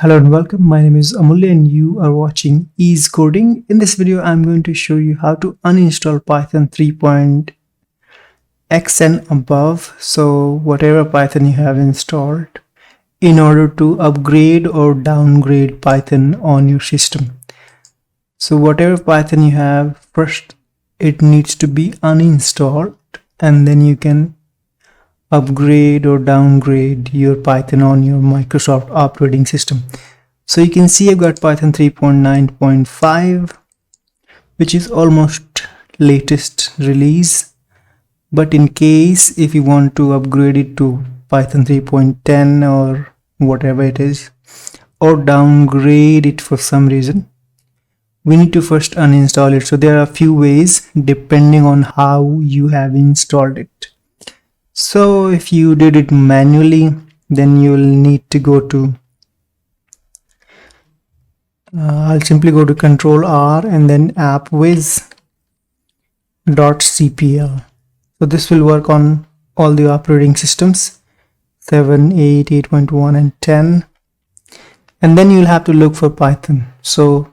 Hello and welcome. My name is Amulya and you are watching Ease Coding. In this video, I'm going to show you how to uninstall Python 3.x and above. So whatever Python you have installed in order to upgrade or downgrade Python on your system. So whatever Python you have, first it needs to be uninstalled and then you can upgrade or downgrade your Python on your Microsoft operating system. So you can see I've got Python 3.9.5, which is almost latest release. But in case if you want to upgrade it to Python 3.10 or whatever it is, or downgrade it for some reason, we need to first uninstall it. So there are a few ways depending on how you have installed it. So if you did it manually, then you will need to go to I'll simply go to Control R and then appwiz.cpl. So this will work on all the operating systems 7, 8, 8.1 and 10, and then you'll have to look for Python. So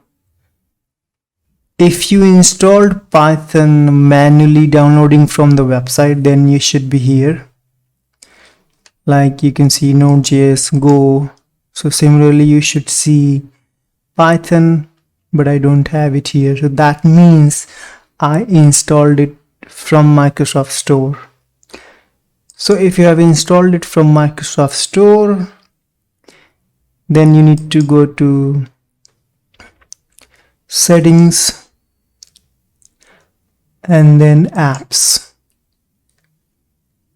if you installed Python manually downloading from the website, then you should be here. Like you can see Node.js, Go. So similarly, you should see Python, but I don't have it here. So that means I installed it from Microsoft Store. So if you have installed it from Microsoft Store, then you need to go to Settings and then Apps.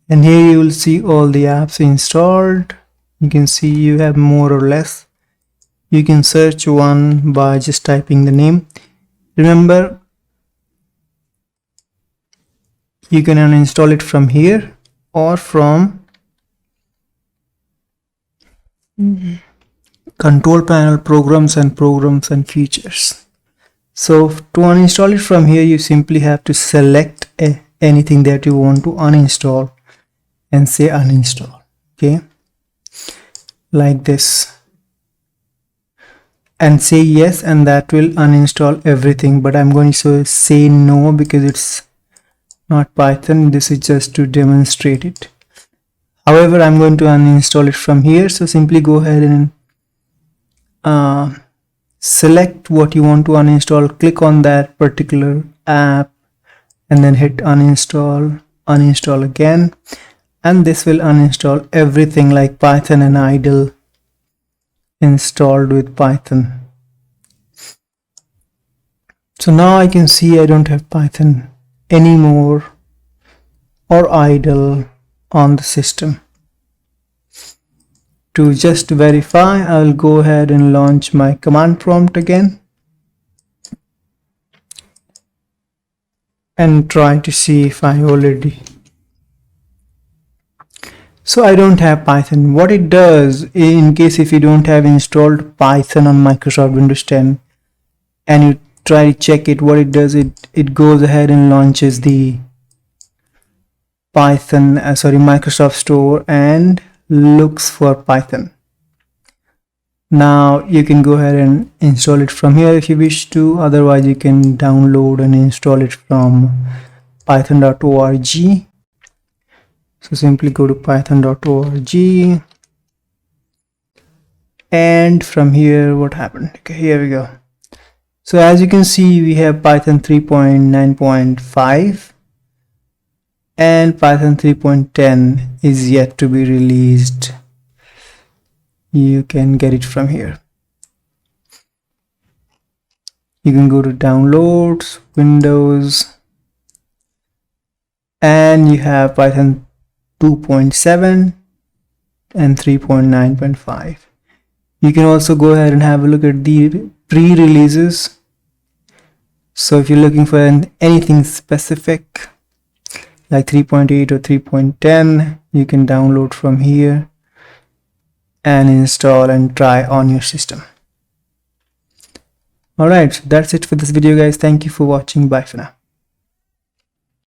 And here you will see all the apps installed. You can see you have more or less. You can search one by just typing the name. Remember, you can uninstall it from here or from Control Panel, Programs and Features. So to uninstall it from here, you simply have to select anything that you want to uninstall and say uninstall. Okay, like this, and say yes, and that will uninstall everything. But I'm going to say no because it's not Python. This is just to demonstrate it. However, I'm going to uninstall it from here. So simply go ahead and select what you want to uninstall, click on that particular app and then hit uninstall, uninstall again, and this will uninstall everything like Python and idle installed with Python. So now I can see I don't have Python anymore or idle on the system. To just verify, I'll go ahead and launch my command prompt again and try to see if I already. So I don't have Python. What it does, in case if you don't have installed Python on Microsoft Windows 10 and you try to check it, what it does, it goes ahead and launches the Python, Microsoft Store and looks for Python. Now you can go ahead and install it from here if you wish to. Otherwise, you can download and install it from python.org. So simply go to python.org, and from here, what happened? Okay, here we go. So as you can see, we have Python 3.9.5 and Python 3.10 is yet to be released. You can get it from here. You can go to Downloads, Windows, and you have Python 2.7 and 3.9.5. You can also go ahead and have a look at the pre-releases. So if you're looking for anything specific like 3.8 or 3.10, you can download from here and install and try on your system. Alright, so that's it for this video guys. Thank you for watching. Bye for now.